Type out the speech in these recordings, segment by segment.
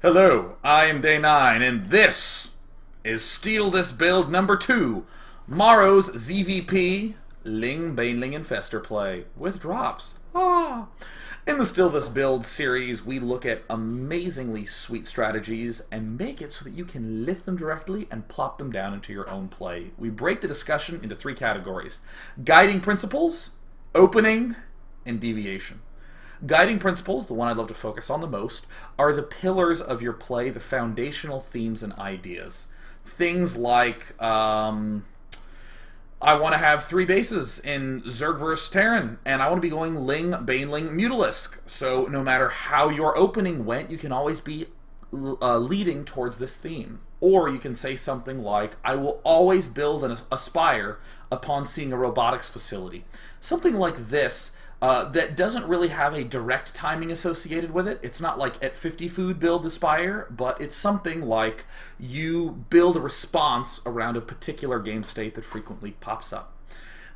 Hello, I am Day 9, and this is Steal This Build number 2, MorroW's ZvP, Baneling and Infestor play, with drops. In the Steal This Build series, we look at amazingly sweet strategies and make it so that you can lift them directly and plop them down into your own play. We break the discussion into 3 categories: guiding principles, opening, and deviation. Guiding principles, the one I love to focus on the most, are the pillars of your play, the foundational themes and ideas. Things like, I want to have 3 bases in Zerg vs. Terran, and I want to be going Baneling, Mutalisk. So no matter how your opening went, you can always be leading towards this theme. Or you can say something like, I will always build and aspire upon seeing a robotics facility. Something like this. That doesn't really have a direct timing associated with it. It's not like at 50 food build aspire, but it's something like you build a response around a particular game state that frequently pops up.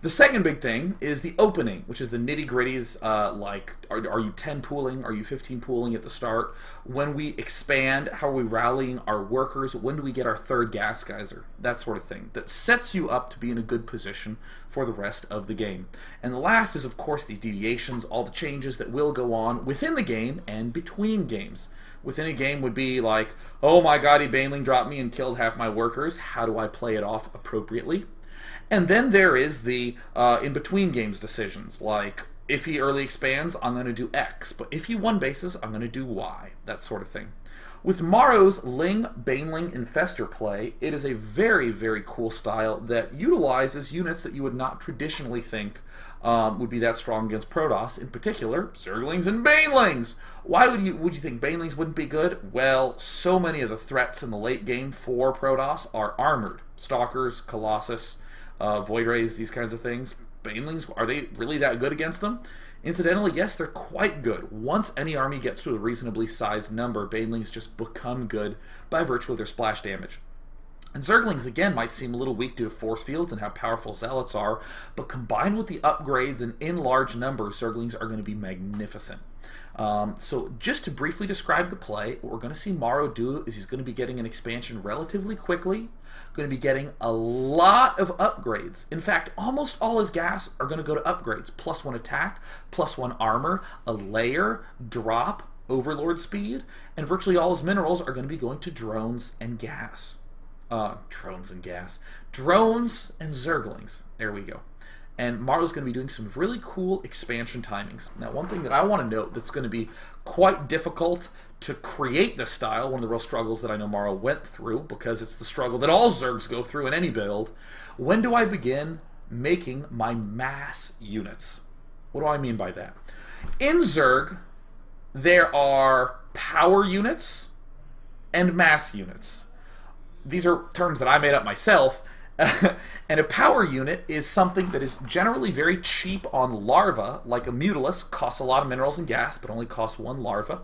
The second big thing is the opening, which is the nitty-gritties, like are you 10 pooling, are you 15 pooling at the start? When we expand, how are we rallying our workers? When do we get our 3rd gas geyser? That sort of thing. That sets you up to be in a good position for the rest of the game. And the last is, of course, the deviations, all the changes that will go on within the game and between games. Within a game would be like, oh my god, he Baneling dropped me and killed half my workers. How do I play it off appropriately? And then there is the in-between games decisions, like if he early expands, I'm going to do X, but if he 1 bases, I'm going to do Y, that sort of thing. With MorroW's Baneling Infestor play, it is a very, very cool style that utilizes units that you would not traditionally think would be that strong against Protoss, in particular, Zerglings and Banelings. Why would you think Banelings wouldn't be good? Well, so many of the threats in the late game for Protoss are armored. Stalkers, Colossus, Void Rays, these kinds of things. Banelings, are they really that good against them? Incidentally, yes, they're quite good. Once any army gets to a reasonably sized number, Banelings just become good by virtue of their splash damage. And Zerglings, again, might seem a little weak due to force fields and how powerful Zealots are, but combined with the upgrades and in large numbers, Zerglings are going to be magnificent. So just to briefly describe the play, what we're going to see MorroW do is he's going to be getting an expansion relatively quickly, going to be getting a lot of upgrades. In fact, almost all his gas are going to go to upgrades. +1 attack, +1 armor, a layer, drop, overlord speed, and virtually all his minerals are going to be going to drones and gas. Drones and Zerglings. There we go. And MorroW's going to be doing some really cool expansion timings. Now, one thing that I want to note that's going to be quite difficult to create this style, one of the real struggles that I know MorroW went through, because it's the struggle that all Zergs go through in any build. When do I begin making my mass units? What do I mean by that? In Zerg, there are power units and mass units. These are terms that I made up myself. And a power unit is something that is generally very cheap on larva, like a Mutalisk, costs a lot of minerals and gas, but only costs 1 larva.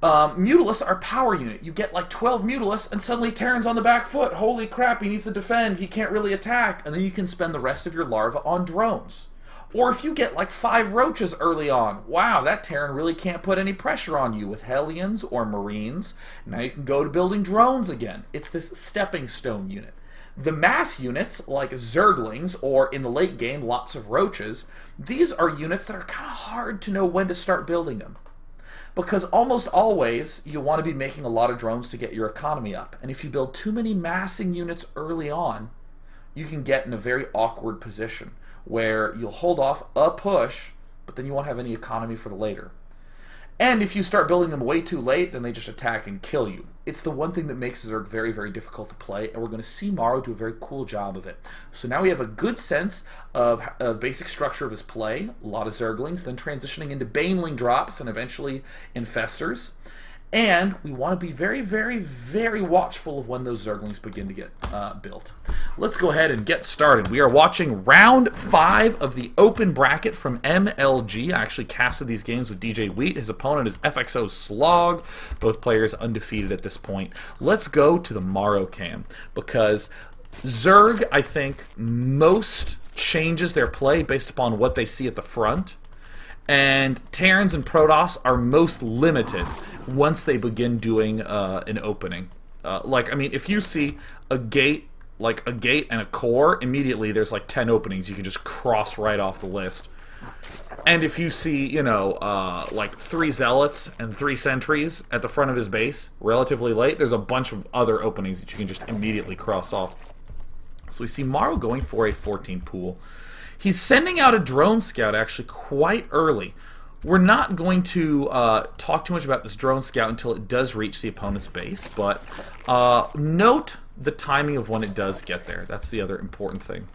Mutalisk are power unit. You get like 12 Mutalisk, and suddenly Terran's on the back foot. Holy crap, he needs to defend, he can't really attack. And then you can spend the rest of your larva on drones. Or if you get like 5 roaches early on, wow, that Terran really can't put any pressure on you with Hellions or Marines. Now you can go to building drones again. It's this stepping stone unit. The mass units, like Zerglings, or in the late game, lots of roaches, these are units that are kind of hard to know when to start building them. Because almost always, you want to be making a lot of drones to get your economy up. And if you build too many massing units early on, you can get in a very awkward position, where you'll hold off a push, but then you won't have any economy for the later. And if you start building them way too late, then they just attack and kill you. It's the one thing that makes Zerg very, very difficult to play, and we're going to see MorroW do a very cool job of it. So now we have a good sense of the basic structure of his play, a lot of Zerglings, then transitioning into Baneling drops and eventually Infestors. And we want to be very, very, very watchful of when those Zerglings begin to get built. Let's go ahead and get started. We are watching round 5 of the open bracket from MLG. I actually casted these games with DJ Wheat. His opponent is FXO Slog. Both players undefeated at this point. Let's go to the MorroW cam, because Zerg, I think, most changes their play based upon what they see at the front. And Terrans and Protoss are most limited once they begin doing an opening. Like, I mean, if you see a gate, like a gate and a core, immediately there's like 10 openings you can just cross right off the list. And if you see, you know, like 3 zealots and 3 sentries at the front of his base, relatively late, there's a bunch of other openings that you can just immediately cross off. So we see Morrow going for a 14 pool. He's sending out a drone scout actually quite early. We're not going to talk too much about this drone scout until it does reach the opponent's base, but note the timing of when it does get there. That's the other important thing.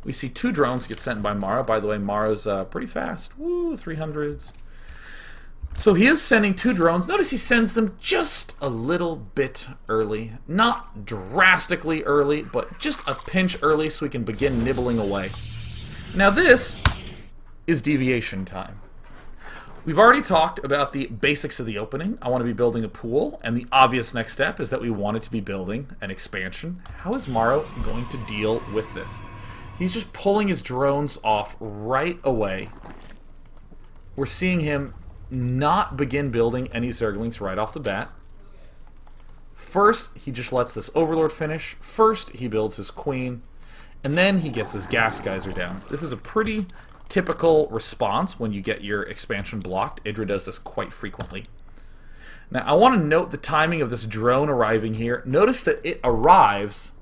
We see 2 drones get sent by Morrow. By the way, Morrow's pretty fast. Woo, 300s. So he is sending 2 drones. Notice he sends them just a little bit early. Not drastically early, but just a pinch early so we can begin nibbling away. Now this is deviation time. We've already talked about the basics of the opening. I want to be building a pool, and the obvious next step is that we wanted to be building an expansion. How is Morrow going to deal with this? He's just pulling his drones off right away. We're seeing him not begin building any Zerglings right off the bat. First, he just lets this Overlord finish. First, he builds his Queen. And then he gets his gas geyser down. This is a pretty typical response when you get your expansion blocked. Idra does this quite frequently. Now, I want to note the timing of this drone arriving here. Notice that it arrives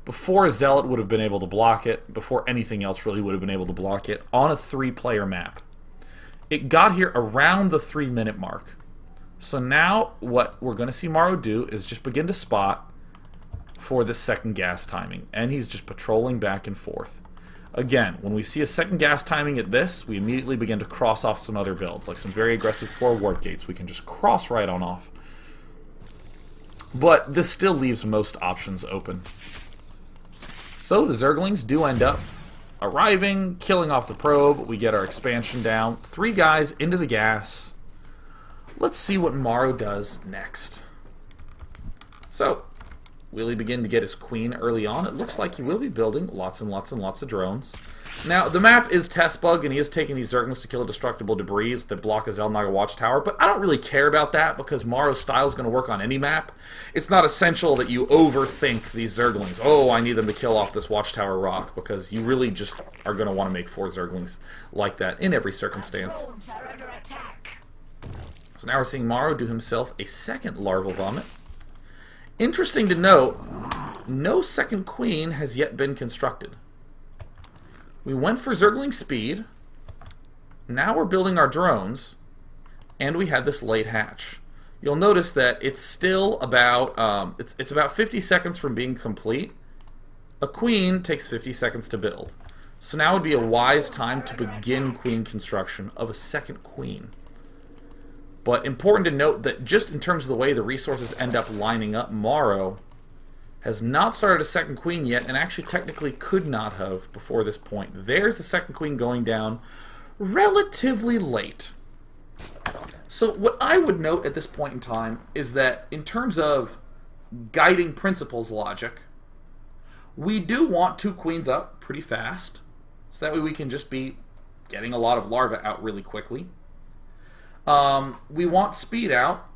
before a Zealot would have been able to block it, before anything else really would have been able to block it, on a 3-player map. It got here around the 3-minute mark. So now what we're going to see Morrow do is just begin to spot for this second gas timing, and he's just patrolling back and forth. Again, when we see a second gas timing at this, we immediately begin to cross off some other builds, like some very aggressive 4 warp gates. We can just cross right on off. But this still leaves most options open. So the Zerglings do end up arriving, killing off the probe. We get our expansion down. 3 guys into the gas. Let's see what Morrow does next. So, will he begin to get his Queen early on? It looks like he will be building lots and lots and lots of drones. Now, the map is test bug, and he is taking these Zerglings to kill destructible debris that block a Xel'Naga watchtower, but I don't really care about that because Morrow's style is going to work on any map. It's not essential that you overthink these Zerglings. Oh, I need them to kill off this watchtower rock, because you really just are going to want to make 4 Zerglings like that in every circumstance. So now we're seeing Morrow do himself a second larval vomit. Interesting to note, no second Queen has yet been constructed. We went for Zergling speed, now we're building our drones, and we had this late hatch. You'll notice that it's still about, it's about 50 seconds from being complete. A Queen takes 50 seconds to build. So now would be a wise time to begin Queen construction of a second Queen. But important to note that just in terms of the way the resources end up lining up, Morrow has not started a second Queen yet, and actually technically could not have before this point. There's the second Queen going down relatively late. So what I would note at this point in time is that in terms of guiding principles logic, we do want 2 Queens up pretty fast, so that way we can just be getting a lot of larvae out really quickly. We want speed out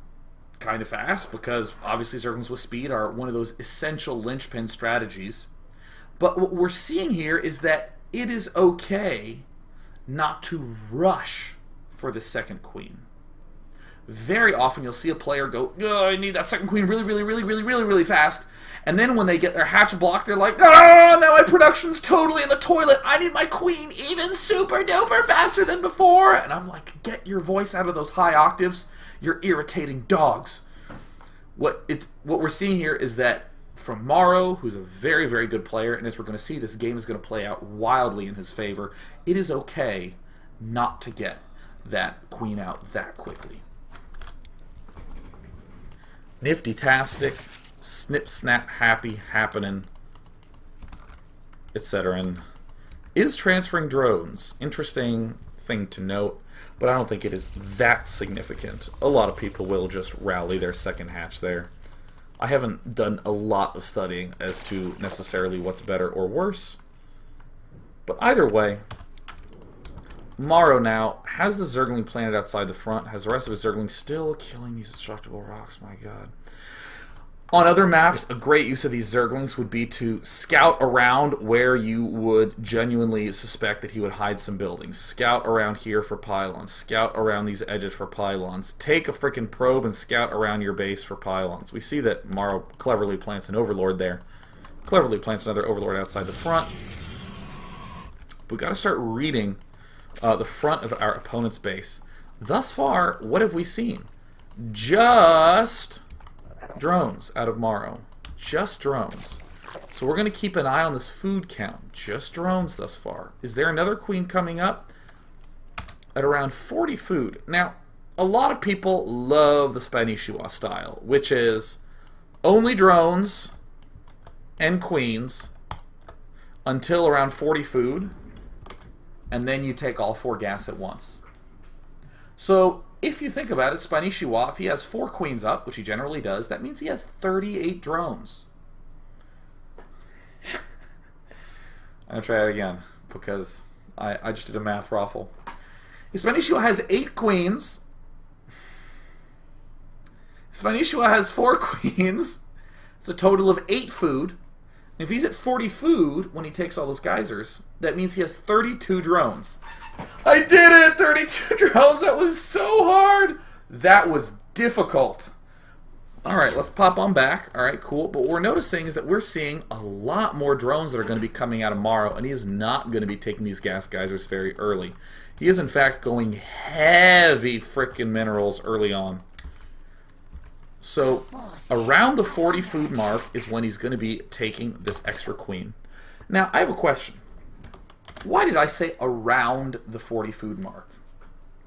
kind of fast, because obviously Zerglings with speed are one of those essential linchpin strategies. But what we're seeing here is that it is okay not to rush for the second Queen. Very often you'll see a player go, oh, I need that second Queen really fast. And then when they get their hatch blocked, they're like, oh, now my production's totally in the toilet. I need my Queen even super duper faster than before. And I'm like, get your voice out of those high octaves. You're irritating dogs. What we're seeing here is that from Morrow, who's a very, very good player, and as we're going to see, this game is going to play out wildly in his favor, it is okay not to get that Queen out that quickly. Nifty-tastic, snip-snap, happy, happening, etc. And is transferring drones. Interesting thing to note, but I don't think it is that significant. A lot of people will just rally their second hatch there. I haven't done a lot of studying as to necessarily what's better or worse, but either way, Morrow now has the Zergling planted outside the front, has the rest of his Zergling still killing these destructible rocks, my god. On other maps, a great use of these Zerglings would be to scout around where you would genuinely suspect that he would hide some buildings. Scout around here for pylons. Scout around these edges for pylons. Take a freaking probe and scout around your base for pylons. We see that Morrow cleverly plants an Overlord there. Cleverly plants another Overlord outside the front. We've got to start reading the front of our opponent's base. Thus far, what have we seen? Just drones out of Morrow. Just drones. So we're going to keep an eye on this food count. Just drones thus far. Is there another queen coming up? At around 40 food. Now, a lot of people love the Spanishiwa style, which is only drones and queens until around 40 food, and then you take all 4 gas at once. So, if you think about it, Spanishiwa, if he has 4 queens up, which he generally does, that means he has 38 drones. I'm going to try it again, because I just did a math raffle. If Spanishiwa has 8 queens, Spanishiwa has 4 queens, it's a total of 8 food. And if he's at 40 food when he takes all those geysers, that means he has 32 drones. I did it! 32 drones! That was so hard! That was difficult. Alright, let's pop on back. Alright, cool. But what we're noticing is that we're seeing a lot more drones that are going to be coming out of Morrow, and he is not going to be taking these gas geysers very early. He is, in fact, going heavy frickin' minerals early on. So, around the 40 food mark is when he's going to be taking this extra queen. Now, I have a question. Why did I say around the 40 food mark?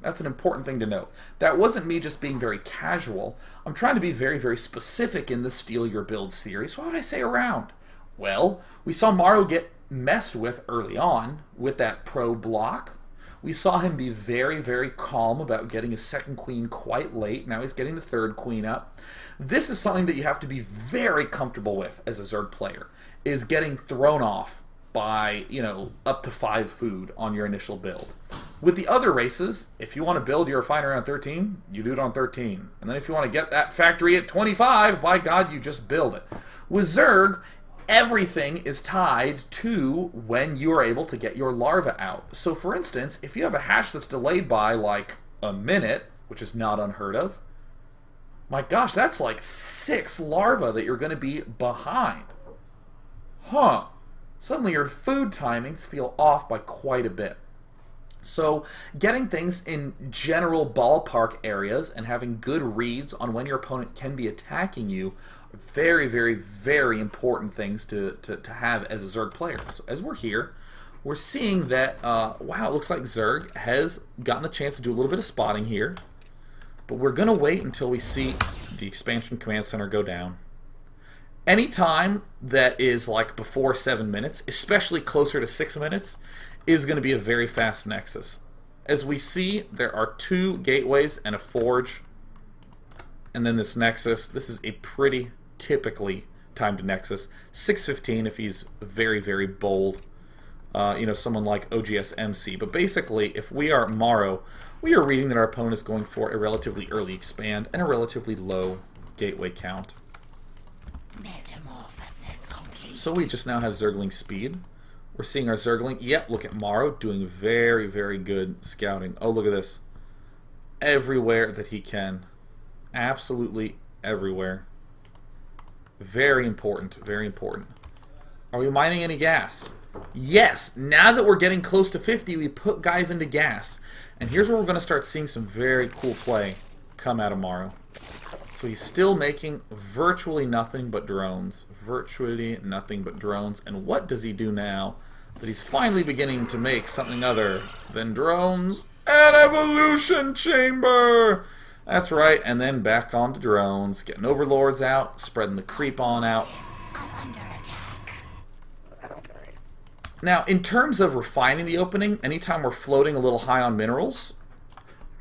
That's an important thing to note. That wasn't me just being very casual. I'm trying to be very, very specific in the Steal Your Build series. Why would I say around? Well, we saw Morrow get messed with early on with that pro block. We saw him be very, very calm about getting his second queen quite late. Now he's getting the third queen up. This is something that you have to be very comfortable with as a Zerg player, is getting thrown off by, you know, up to 5 food on your initial build. With the other races, if you want to build your refinery on 13, you do it on 13. And then if you want to get that factory at 25, by God, you just build it. With Zerg, everything is tied to when you are able to get your larva out. So for instance, if you have a hatch that's delayed by like a minute, which is not unheard of, my gosh, that's like 6 larvae that you're going to be behind. Huh. Suddenly your food timings feel off by quite a bit. So getting things in general ballpark areas and having good reads on when your opponent can be attacking you, very, very, very important things to have as a Zerg player. So as we're here, we're seeing that, wow, it looks like Zerg has gotten the chance to do a little bit of spotting here. But we're going to wait until we see the Expansion Command Center go down. Any time that is like before 7 minutes, especially closer to 6 minutes, is going to be a very fast Nexus. As we see, there are 2 gateways and a forge. And then this Nexus, this is a pretty typically timed Nexus. 6:15 if he's very, very bold. You know, someone like OGS MC. But basically, if we are Morrow, we are reading that our opponent is going for a relatively early expand and a relatively low gateway count. Metamorphosis complete. So we just now have Zergling speed. We're seeing our Zergling. Yep, look at Morrow doing very, very good scouting. Oh, look at this. Everywhere that he can. Absolutely everywhere. Very important, very important. Are we mining any gas? Yes, now that we're getting close to 50, we put guys into gas. And here's where we're going to start seeing some very cool play come out of Morrow. So he's still making virtually nothing but drones. Virtually nothing but drones. And what does he do now that he's finally beginning to make something other than drones? An evolution chamber! That's right, and then back on to drones, getting overlords out, spreading the creep on out. Now, in terms of refining the opening, anytime we're floating a little high on minerals,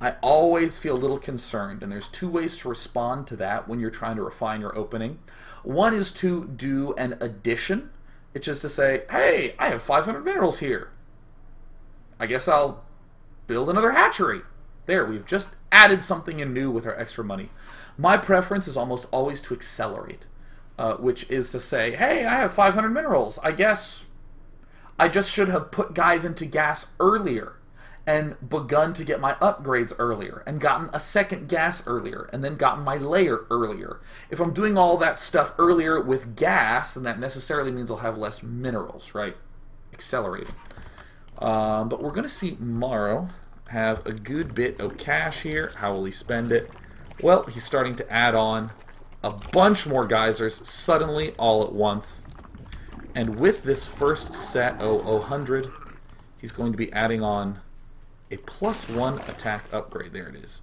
I always feel a little concerned, and there's 2 ways to respond to that when you're trying to refine your opening. One is to do an addition. It's just to say, hey, I have 500 minerals here. I guess I'll build another hatchery. There, we've just added something in new with our extra money. My preference is almost always to accelerate, which is to say, hey, I have 500 minerals. I guess I just should have put guys into gas earlier and begun to get my upgrades earlier and gotten a second gas earlier and then gotten my layer earlier. If I'm doing all that stuff earlier with gas, then that necessarily means I'll have less minerals, right? Accelerating. But we're going to see Morrow have a good bit of cash here. How will he spend it? Well, he's starting to add on a bunch more geysers suddenly all at once. And with this first set, 100, he's going to be adding on a +1 attack upgrade. There it is.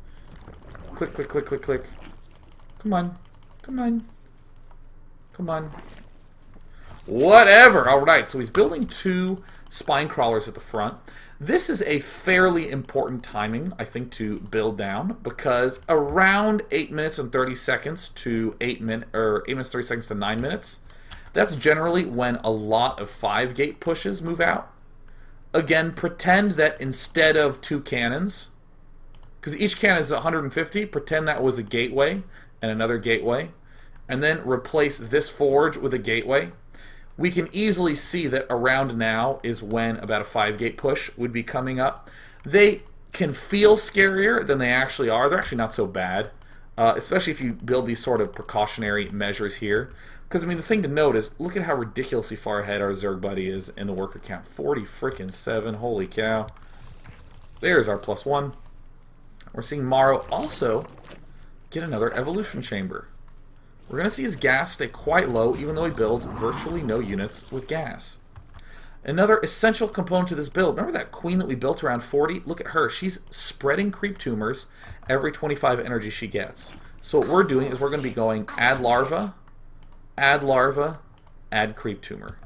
Click, click, click, click, click. Come on. Come on. Come on. Whatever. Alright, so he's building 2 spine crawlers at the front. This is a fairly important timing, I think, to build down, because around 8 minutes and 30 seconds to 8 minutes 30 seconds to 9 minutes, that's generally when a lot of 5-gate pushes move out. Again, pretend that instead of 2 cannons, because each cannon is 150, pretend that was a gateway and another gateway, and then replace this forge with a gateway. We can easily see that around now is when about a 5-gate push would be coming up. They can feel scarier than they actually are. They're actually not so bad, especially if you build these sort of precautionary measures here. Because, I mean, the thing to note is, look at how ridiculously far ahead our Zerg buddy is in the worker count. 40-frickin-7, holy cow. There's our +1. We're seeing Morrow also get another evolution chamber. We're going to see his gas stay quite low, even though he builds virtually no units with gas. Another essential component to this build, remember that queen that we built around 40? Look at her. She's spreading creep tumors every 25 energy she gets. So what we're doing is we're going to be going add larva, add creep tumor.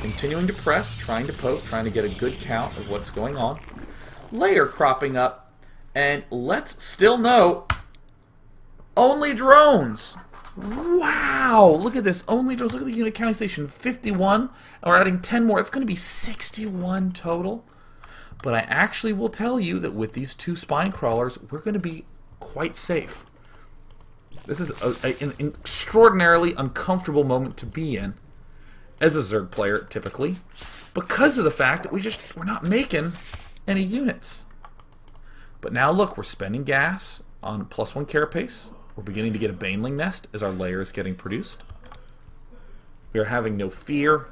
Continuing to press, trying to poke, trying to get a good count of what's going on. Layer cropping up, and let's still note, only drones! Wow! Look at this, only drones. Look at the unit counting station, 51, and we're adding 10 more. It's going to be 61 total. But I actually will tell you that with these 2 spine crawlers, we're going to be quite safe. This is an extraordinarily uncomfortable moment to be in as a Zerg player, typically, because of the fact that we're not making any units. But now look, we're spending gas on +1 carapace. We're beginning to get a Baneling nest as our layer is getting produced. We are having no fear.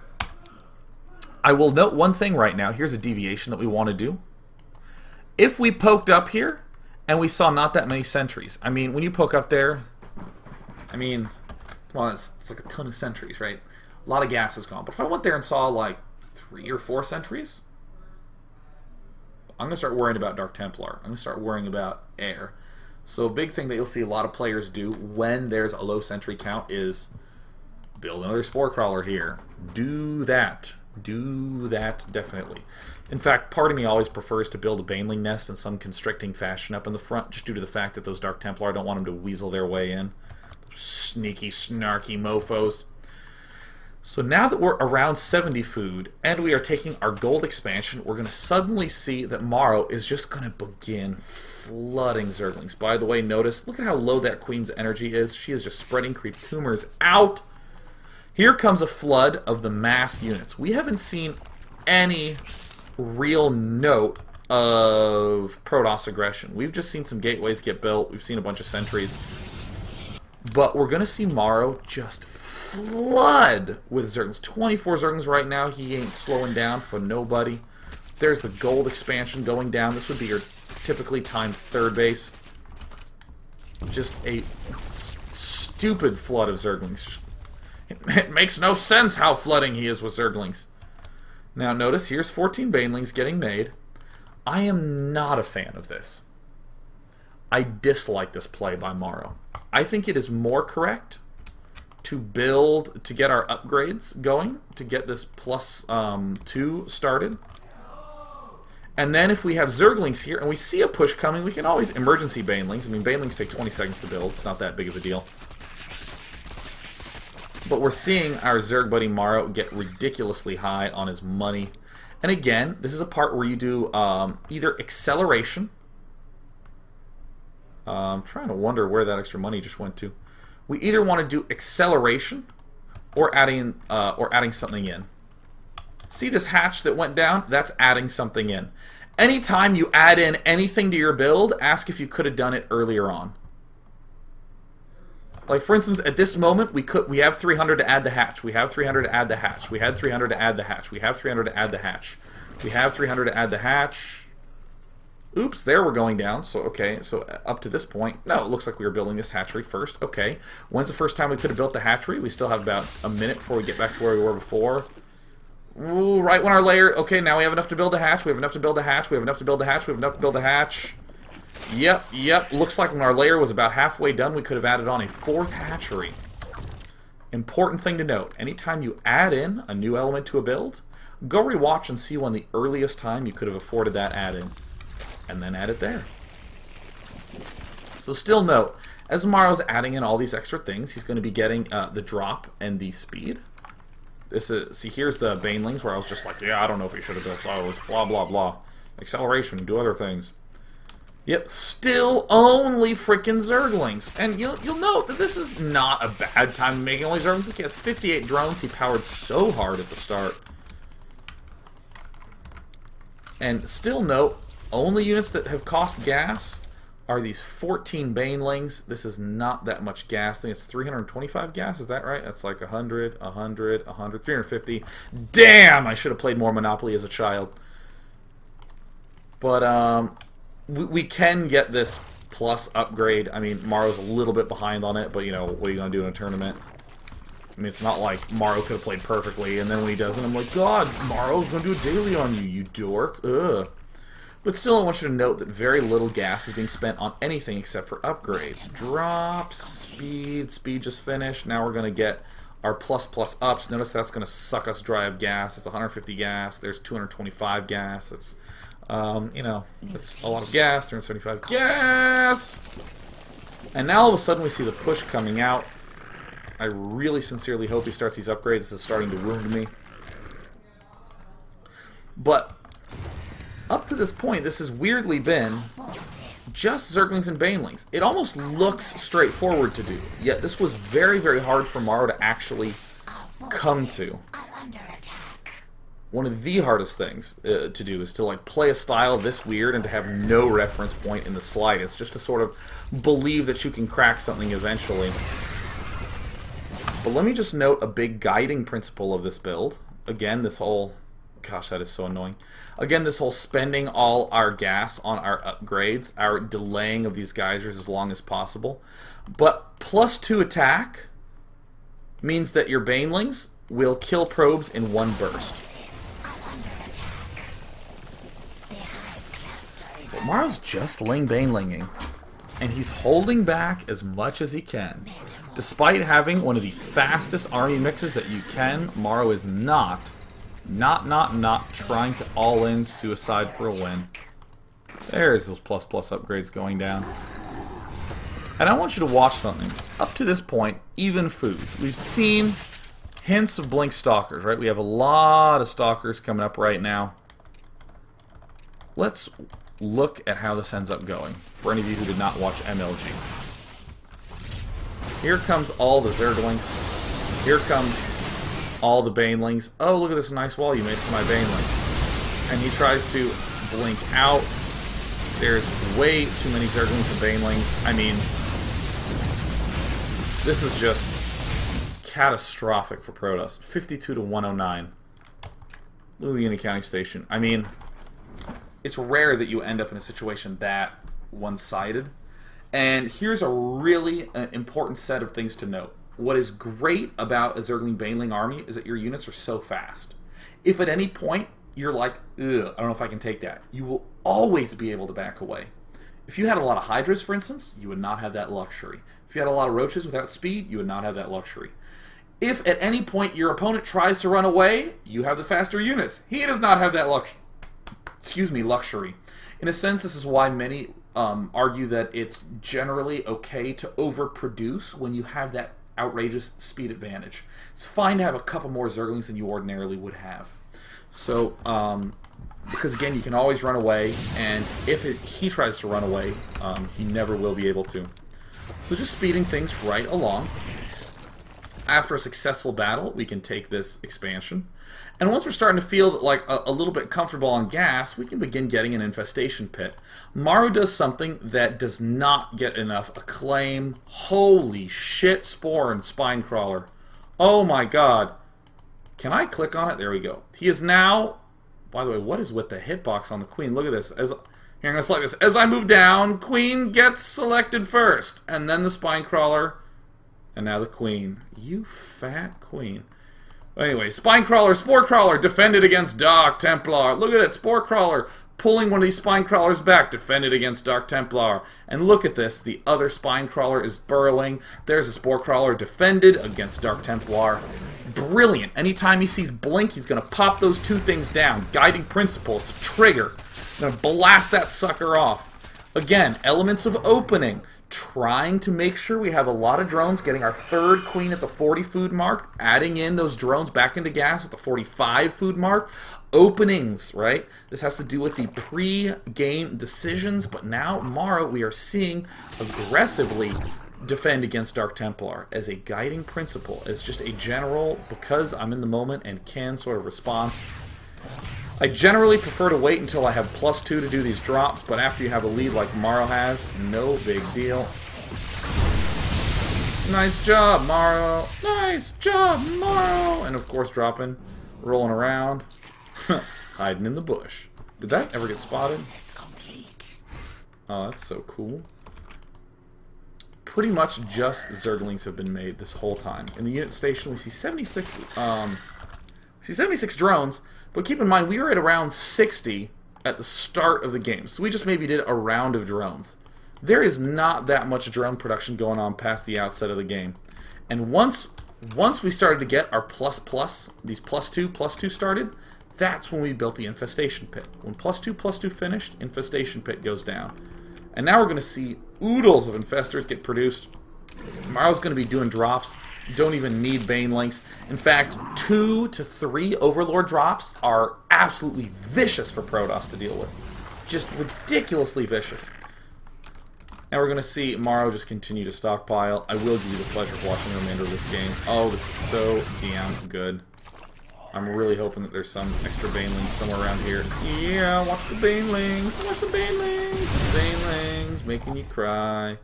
I will note one thing right now. Here's a deviation that we want to do. If we poked up here and we saw not that many sentries, I mean, when you poke up there, I mean, come on, it's like a ton of sentries, right? A lot of gas is gone. But if I went there and saw like 3 or 4 sentries, I'm going to start worrying about Dark Templar. I'm going to start worrying about air. So a big thing that you'll see a lot of players do when there's a low sentry count is build another spore crawler here. Do that. Do that, definitely. In fact, part of me always prefers to build a Baneling nest in some constricting fashion up in the front, just due to the fact that those Dark Templar, I don't want them to weasel their way in. Sneaky, snarky mofos. So now that we're around 70 food, and we are taking our gold expansion, we're going to suddenly see that Morrow is just going to begin flooding Zerglings. By the way, notice, look at how low that queen's energy is. She is just spreading creep tumors out. Here comes a flood of the mass units. We haven't seen any real note of Protoss aggression. We've just seen some gateways get built. We've seen a bunch of sentries. But we're going to see Morrow just flood with Zerglings. 24 Zerglings right now. He ain't slowing down for nobody. There's the gold expansion going down. This would be your typically timed 3rd base. Just a stupid flood of Zerglings. It makes no sense how flooding he is with Zerglings. Now notice, here's 14 Banelings getting made. I am not a fan of this. I dislike this play by Morrow. I think it is more correct to build, to get our upgrades going, to get this +2 started. And then if we have Zerglings here and we see a push coming, we can always emergency Banelings. I mean, Banelings take 20 seconds to build. It's not that big of a deal. But we're seeing our Zerg buddy Morrow get ridiculously high on his money. And again, this is a part where you do either acceleration. I'm trying to wonder where that extra money just went to. We either want to do acceleration or adding something in. See this hatch that went down? That's adding something in. Anytime you add in anything to your build, ask if you could have done it earlier on. Like for instance, at this moment, we have 300 to add the hatch. We have 300 to add the hatch. We had 300 to add the hatch. We have 300 to add the hatch. We have 300 to add the hatch. Oops, there we're going down. So okay, so up to this point, no, it looks like we were building this hatchery first. Okay, when's the first time we could have built the hatchery? We still have about a minute before we get back to where we were before. Ooh, right when our layer... Okay, now we have enough to build a hatch. We have enough to build a hatch. We have enough to build a hatch. We have enough to build a hatch. Yep. Looks like when our layer was about halfway done, we could have added on a 4th hatchery. Important thing to note. Anytime you add in a new element to a build, go rewatch and see when the earliest time you could have afforded that add-in. And then add it there. So still note, as MorroW's adding in all these extra things, he's going to be getting the drop and the speed. See, here's the Banelings where I was just like, yeah, I don't know if we should have built those, blah, blah, blah. Acceleration, do other things. Yep, still only freaking Zerglings. And you'll note that this is not a bad time to make only Zerglings. Look, he has 58 drones. He powered so hard at the start. And still note, only units that have cost gas are these 14 Banelings. This is not that much gas. I think it's 325 gas, is that right? That's like 100, 100, 100, 350. Damn! I should have played more Monopoly as a child. But, we can get this plus upgrade. I mean, MorroW's a little bit behind on it, but, you know, what are you going to do in a tournament? I mean, it's not like MorroW could have played perfectly, and then when he doesn't, I'm like, God, MorroW's going to do a daily on you, you dork. Ugh. But still, I want you to note that very little gas is being spent on anything except for upgrades. Drop, speed just finished. Now we're going to get our plus ups. Notice that's going to suck us dry of gas. It's 150 gas. There's 225 gas. It's, you know, it's a lot of gas. 375 gas! And now all of a sudden we see the push coming out. I really sincerely hope he starts these upgrades. This is starting to wound me. But up to this point, this has weirdly been just Zerglings and Banelings. It almost looks straightforward to do, yet this was very, very hard for MorroW to actually come to. One of the hardest things to do is to like play a style this weird and to have no reference point in the slightest, just to sort of believe that you can crack something eventually. But let me just note a big guiding principle of this build. Again, this whole... Gosh, that is so annoying. Again, this whole spending all our gas on our upgrades, our delaying of these geysers as long as possible. But +2 attack means that your Banelings will kill probes in one burst. But MorroW's just Banelinging, and he's holding back as much as he can. Despite having one of the fastest army mixes that you can, MorroW is not trying to all-in suicide for a win. There's those plus upgrades going down. And I want you to watch something. Up to this point, even foods. We've seen hints of Blink Stalkers, right? We have a lot of Stalkers coming up right now. Let's look at how this ends up going, for any of you who did not watch MLG. Here comes all the Zerglings. Here comes all the Banelings. Oh, look at this nice wall you made for my Banelings. And he tries to blink out. There's way too many Zerglings and Banelings. I mean, this is just catastrophic for Protoss. 52 to 109. Look at the Unity County Station. I mean, it's rare that you end up in a situation that one-sided. And here's a really important set of things to note. What is great about a Zergling Baneling army is that your units are so fast. If at any point you're like, ugh, I don't know if I can take that, you will always be able to back away. If you had a lot of Hydras, for instance, you would not have that luxury. If you had a lot of Roaches without speed, you would not have that luxury. If at any point your opponent tries to run away, you have the faster units. He does not have that luxury. In a sense, this is why many argue that it's generally okay to overproduce when you have that outrageous speed advantage. It's fine to have a couple more Zerglings than you ordinarily would have. So, because again, you can always run away, and if he tries to run away, he never will be able to. So just speeding things right along. After a successful battle, we can take this expansion. And once we're starting to feel like a little bit comfortable on gas, we can begin getting an infestation pit. Morrow does something that does not get enough acclaim. Holy shit, Spore and Spinecrawler. Oh my god. Can I click on it? There we go. He is now... By the way, what is with the hitbox on the Queen? Look at this. Here, I'm going to select this. As I move down, Queen gets selected first. And then the Spinecrawler. And now the Queen. You fat Queen. Anyway, Spinecrawler, Sporecrawler, defended against Dark Templar. Look at it, Sporecrawler pulling one of these Spinecrawlers back, defended against Dark Templar. And look at this, the other Spinecrawler is burrowing. There's a Sporecrawler defended against Dark Templar. Brilliant. Anytime he sees Blink, he's going to pop those two things down. Guiding Principle, it's a trigger. Going to blast that sucker off. Again, elements of opening. Trying to make sure we have a lot of drones, getting our third Queen at the 40 food mark, adding in those drones back into gas at the 45 food mark. Openings, right? This has to do with the pre-game decisions, but now, Morrow, we are seeing aggressively defend against Dark Templar as a guiding principle, as just a general, because I'm in the moment and can sort of response. I generally prefer to wait until I have +2 to do these drops, but after you have a lead like Morrow has, no big deal. Nice job, Morrow! Nice job, Morrow! And of course dropping, rolling around, hiding in the bush. Did that ever get spotted? Oh, that's so cool. Pretty much just Zerglings have been made this whole time. In the unit station we see 76 drones. But keep in mind, we were at around 60 at the start of the game. So we just maybe did a round of drones. There is not that much drone production going on past the outset of the game. And once we started to get our these +2 started, that's when we built the infestation pit. When +2 finished, infestation pit goes down. And now we're going to see oodles of infestors get produced. Morrow's going to be doing drops. You don't even need Banelings. In fact, 2 to 3 Overlord drops are absolutely vicious for Protoss to deal with. Just ridiculously vicious. Now we're going to see Morrow just continue to stockpile. I will give you the pleasure of watching the remainder of this game. Oh, this is so damn good. I'm really hoping that there's some extra Banelings somewhere around here. Yeah, watch the Banelings. Watch the Banelings. Banelings making you cry.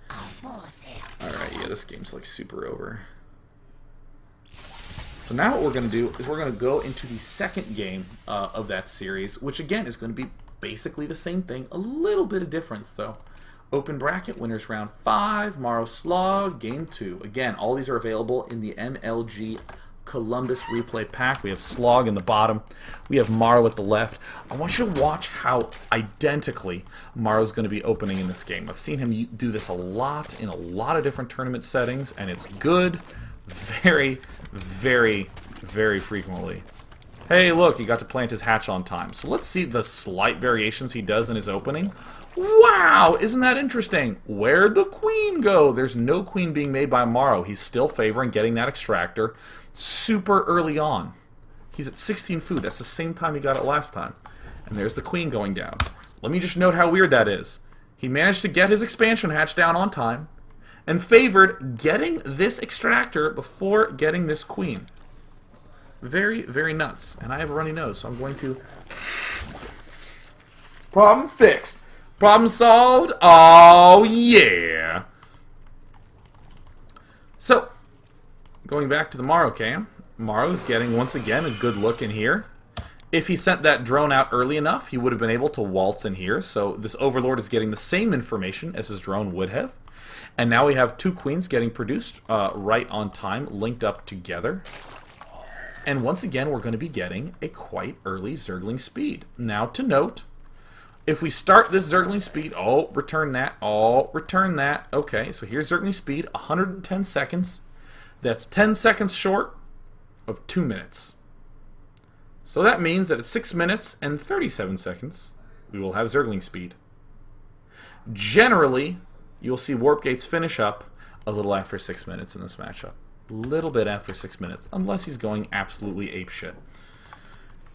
Alright, yeah, this game's like super over. So now what we're going to do is we're going to go into the second game of that series, which again is going to be basically the same thing. A little bit of difference though. Open bracket, winners round 5, Morrow Slog, game 2. Again, all these are available in the MLG Columbus replay pack. We have Slog in the bottom. We have Morrow at the left. I want you to watch how identically Morrow's going to be opening in this game. I've seen him do this a lot in a lot of different tournament settings, and it's good very, very, very frequently. Hey, look, he got to plant his hatch on time. So let's see the slight variations he does in his opening. Wow, isn't that interesting? Where'd the Queen go? There's no Queen being made by Morrow. He's still favoring getting that extractor super early on. He's at 16 food. That's the same time he got it last time. And there's the Queen going down. Let me just note how weird that is. He managed to get his expansion hatch down on time and favored getting this extractor before getting this Queen. Very, very nuts. And I have a runny nose, so I'm going to... Problem fixed. Problem solved. Oh, yeah. So, going back to the Morrow cam, Morrow's getting, once again, a good look in here. If he sent that drone out early enough, he would have been able to waltz in here. So this Overlord is getting the same information as his drone would have. And now we have 2 Queens getting produced right on time, linked up together. And once again, we're going to be getting a quite early Zergling speed. Now to note, if we start this Zergling speed, oh, return that, oh, return that. Okay, so here's Zergling speed, 110 seconds. That's 10 seconds short of 2 minutes. So that means that at 6 minutes and 37 seconds, we will have Zergling speed. Generally, you'll see Warp Gates finish up a little after 6 minutes in this matchup. A little bit after 6 minutes, unless he's going absolutely apeshit.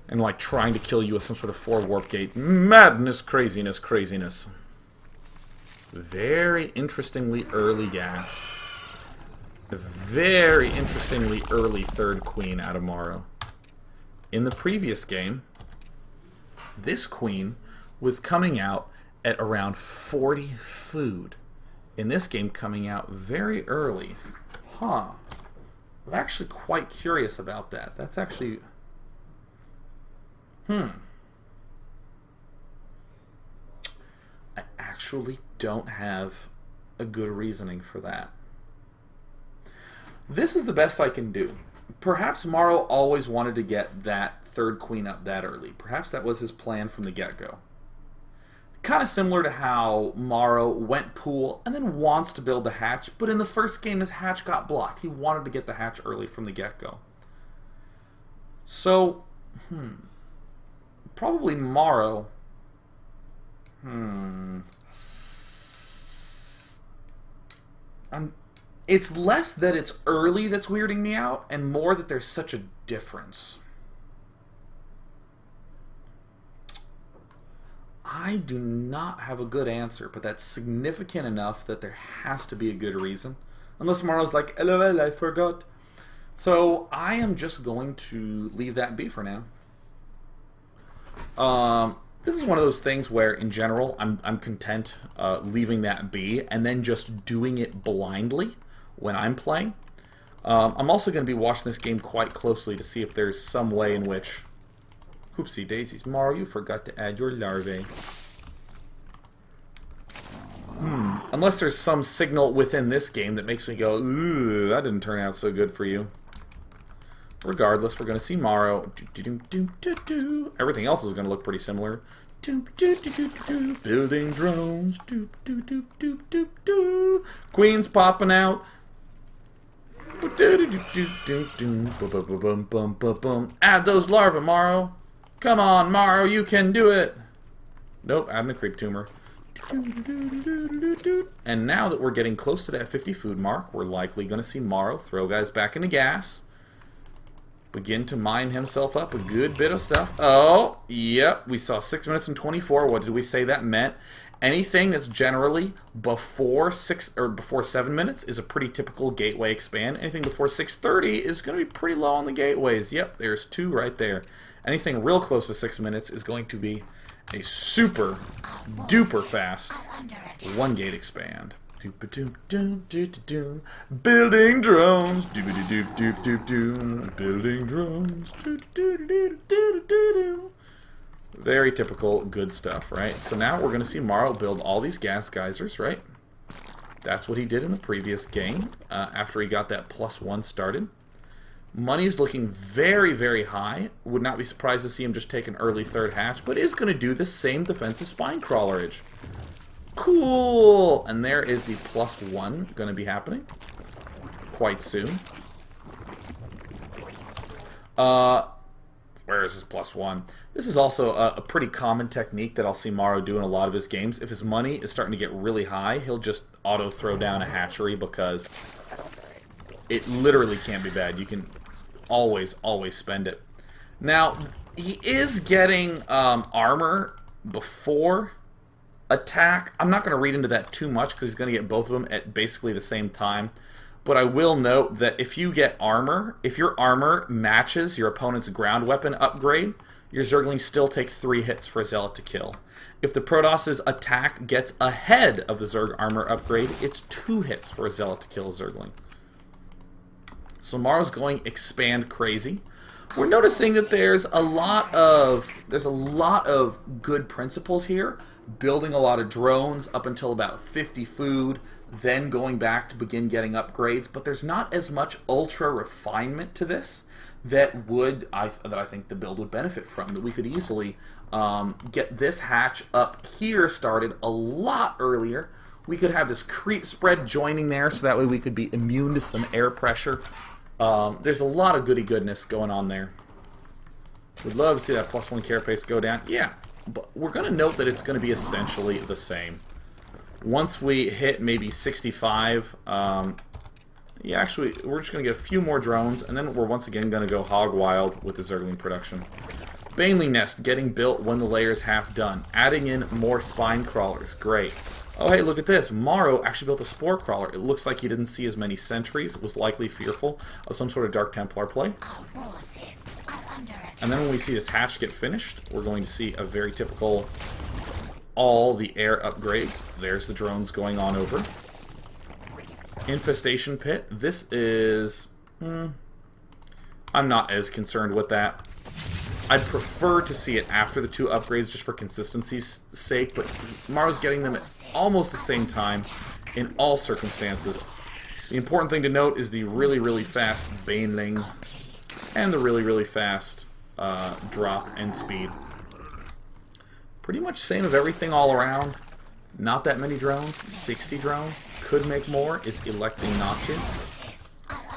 And like trying to kill you with some sort of 4 warp gate. Madness, craziness, craziness. Very interestingly early gas. A very interestingly early 3rd queen out of Morrow. In the previous game, this queen was coming out at around 40 food. In this game, coming out very early. Huh. I'm actually quite curious about that. That's actually... I actually don't have a good reasoning for that. This is the best I can do. Perhaps Morrow always wanted to get that 3rd queen up that early. Perhaps that was his plan from the get-go. Kind of similar to how Morrow went pool and then wants to build the hatch, but in the first game his hatch got blocked. He wanted to get the hatch early from the get-go. So, probably Morrow. It's less that it's early that's weirding me out, and more that there's such a difference. I do not have a good answer, but that's significant enough that there has to be a good reason. Unless Morrow's like, LOL, I forgot. So I am just going to leave that be for now. This is one of those things where, in general, I'm content leaving that be and then just doing it blindly when I'm playing. I'm also going to be watching this game quite closely to see if there's some way in which... Oopsie daisies, Morrow, you forgot to add your larvae. Unless there's some signal within this game that makes me go, ooh, that didn't turn out so good for you. Regardless, we're going to see Morrow. Everything else is going to look pretty similar. Building drones. Queens popping out. Add those larvae, Morrow. Come on, Morrow, you can do it. Nope, adding a creep tumor. And now that we're getting close to that 50 food mark, we're likely going to see Morrow throw guys back into gas. Begin to mine himself up a good bit of stuff. Oh, yep, we saw 6 minutes and 24. What did we say that meant? Anything that's generally before 7 minutes is a pretty typical gateway expand. Anything before 6:30 is going to be pretty low on the gateways. Yep, there's 2 right there. Anything real close to 6 minutes is going to be a super duper fast 1 gate expand. Building drones. Building drones. Very typical good stuff, right? So now we're going to see Morrow build all these gas geysers, right? That's what he did in the previous game after he got that +1 started. Money's looking very, very high. Would not be surprised to see him just take an early 3rd hatch, but is going to do the same defensive spine crawlerage. Cool! And there is the +1 going to be happening quite soon. Where is his +1? This is also a pretty common technique that I'll see Morrow do in a lot of his games. If his money is starting to get really high, he'll just auto throw down a hatchery because it literally can't be bad. You can always spend it. Now, he is getting armor before attack. I'm not going to read into that too much because he's going to get both of them at basically the same time. But I will note that if you get armor, if your armor matches your opponent's ground weapon upgrade, your Zerglings still take 3 hits for a Zealot to kill. If the Protoss's attack gets ahead of the Zerg armor upgrade, it's 2 hits for a Zealot to kill a Zergling. So Morrow's going expand crazy. We're noticing that there's a lot of good principles here. Building a lot of drones up until about 50 food, then going back to begin getting upgrades, but there's not as much ultra refinement to this that I think the build would benefit from. That we could easily get this hatch up here started a lot earlier. We could have this creep spread joining there, so that way we could be immune to some air pressure. There's a lot of goodness going on there. Would love to see that +1 carapace go down. Yeah, but we're going to note that it's going to be essentially the same. Once we hit maybe 65, yeah, actually, we're just going to get a few more drones, and then we're once again going to go hog wild with the Zergling production. Baneling Nest getting built when the layer is half done. Adding in more spine crawlers. Great. Oh, hey, look at this. Morrow actually built a spore crawler. It looks like he didn't see as many sentries, was likely fearful of some sort of Dark Templar play. And then when we see this hatch get finished, we're going to see a very typical all the air upgrades. There's the drones going on over. Infestation pit. This is... I'm not as concerned with that. I'd prefer to see it after the 2 upgrades just for consistency's sake, but Morrow's getting them at almost the same time in all circumstances. The important thing to note is the really, really fast Baneling and the really, really fast drop and speed. Pretty much same of everything all around. Not that many drones. 60 drones. Could make more. Is electing not to.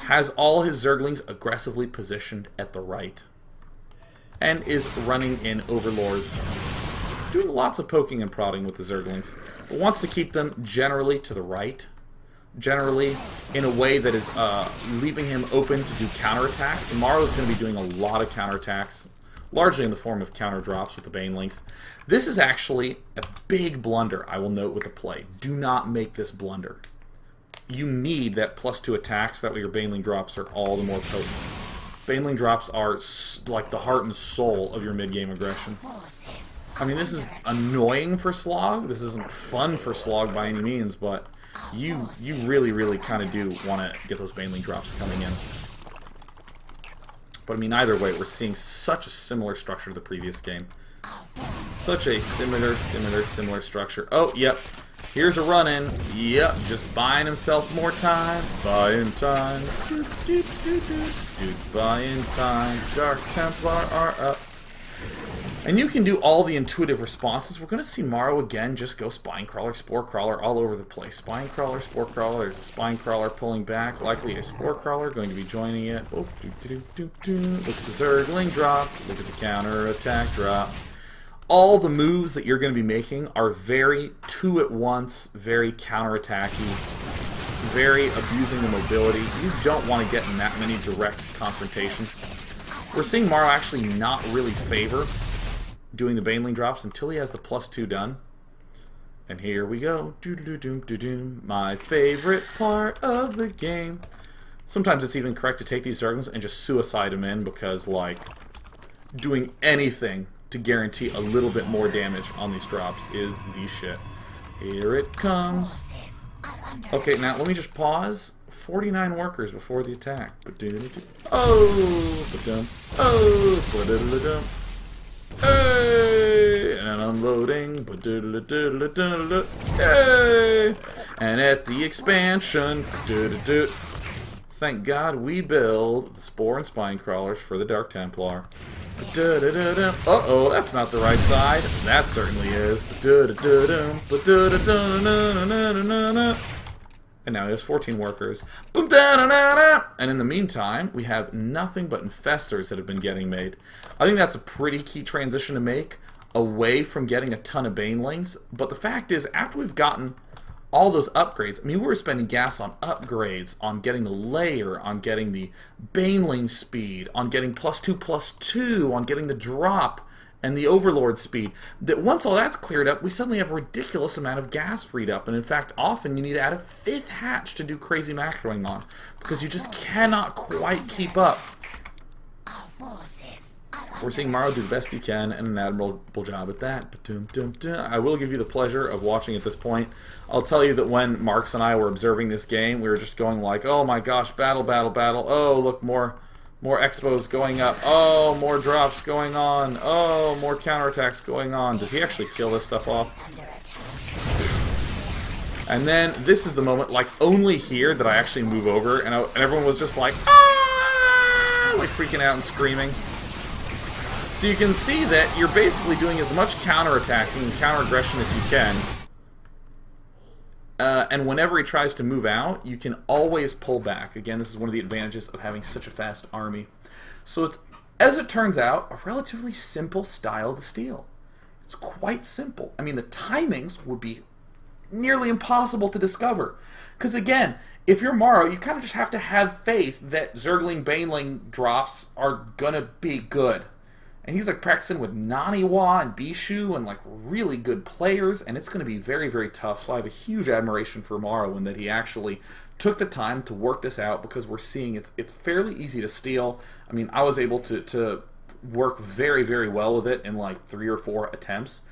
Has all his Zerglings aggressively positioned at the right. And is running in Overlords. Doing lots of poking and prodding with the Zerglings. But wants to keep them generally to the right. Generally in a way that is leaving him open to do counterattacks. Morrow's going to be doing a lot of counterattacks. Largely in the form of counter drops with the Banelings. This is actually a big blunder, I will note, with the play. Do not make this blunder. You need that +2 attacks, that way your Baneling drops are all the more potent. Baneling drops are like the heart and soul of your mid-game aggression. I mean, this is annoying for Slog. This isn't fun for Slog by any means, but you really, really kind of do want to get those Baneling drops coming in. But I mean, either way, we're seeing such a similar structure to the previous game. Such a similar structure. Oh, yep. Here's a run-in. Yep, just buying himself more time. Buying time. Buying time. Dark Templar are up. And you can do all the intuitive responses. We're going to see Morrow again just go Spine Crawler, Spore Crawler all over the place. Spine Crawler, Spore Crawler. There's a Spine Crawler pulling back. Likely a Spore Crawler going to be joining it. Oh, Look at the Zergling drop. Look at the counter attack drop. All the moves that you're going to be making are very two at once, very counterattacky, very abusing the mobility. You don't want to get in that many direct confrontations. We're seeing Morrow actually not really favor doing the Baneling drops until he has the +2 done. And here we go. My favorite part of the game. Sometimes it's even correct to take these Zerglings and just suicide them in because, like, doing anything to guarantee a little bit more damage on these drops is the shit. Here it comes. Okay, now let me just pause. 49 workers before the attack. Oh! Oh! Hey! And unloading. Hey! And at the expansion. Thank God we build the Spore and Spine Crawlers for the Dark Templar. Uh-oh, that's not the right side. That certainly is. And now he has 14 workers. And in the meantime, we have nothing but infestors that have been getting made. I think that's a pretty key transition to make away from getting a ton of Banelings. But the fact is, after we've gotten all those upgrades, I mean, we were spending gas on upgrades, on getting the layer, on getting the Baneling speed, on getting +2/+2, on getting the drop and the Overlord speed. That once all that's cleared up, we suddenly have a ridiculous amount of gas freed up. And in fact, often you need to add a 5th hatch to do crazy macroing on, because you just cannot quite keep up. We're seeing Morrow do the best he can, and an admirable job at that. I will give you the pleasure of watching at this point. I'll tell you that when Marks and I were observing this game, we were just going like, oh my gosh, battle, battle, battle. Oh, look, more expos going up. Oh, more drops going on. Oh, more counterattacks going on. Does he actually kill this stuff off? And then this is the moment, like only here, that I actually move over, and everyone was just like, ah, like freaking out and screaming. So you can see that you're basically doing as much counterattacking and counter-aggression as you can. And whenever he tries to move out, you can always pull back. Again, this is one of the advantages of having such a fast army. So it's, as it turns out, a relatively simple style to steal. It's quite simple. I mean, the timings would be nearly impossible to discover. Because again, if you're Morrow, you kind of just have to have faith that Zergling Baneling drops are gonna be good. And he's like practicing with Naniwa and Bishu and like really good players, and it's going to be very, very tough. So I have a huge admiration for Morrow in that he actually took the time to work this out, because we're seeing it's fairly easy to steal. I mean, I was able to work very, very well with it in like 3 or 4 attempts.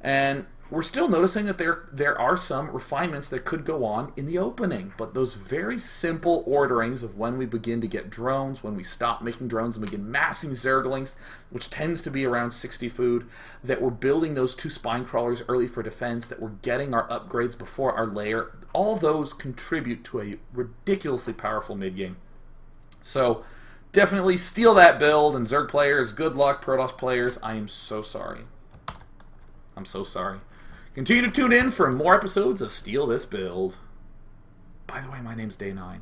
And we're still noticing that there are some refinements that could go on in the opening, but those very simple orderings of when we begin to get drones, when we stop making drones and begin massing Zerglings, which tends to be around 60 food, that we're building those 2 spine crawlers early for defense, that we're getting our upgrades before our lair, all those contribute to a ridiculously powerful mid-game. So definitely steal that build, and Zerg players, good luck. Protoss players, I am so sorry. I'm so sorry. Continue to tune in for more episodes of Steal This Build. By the way, my name's Day9.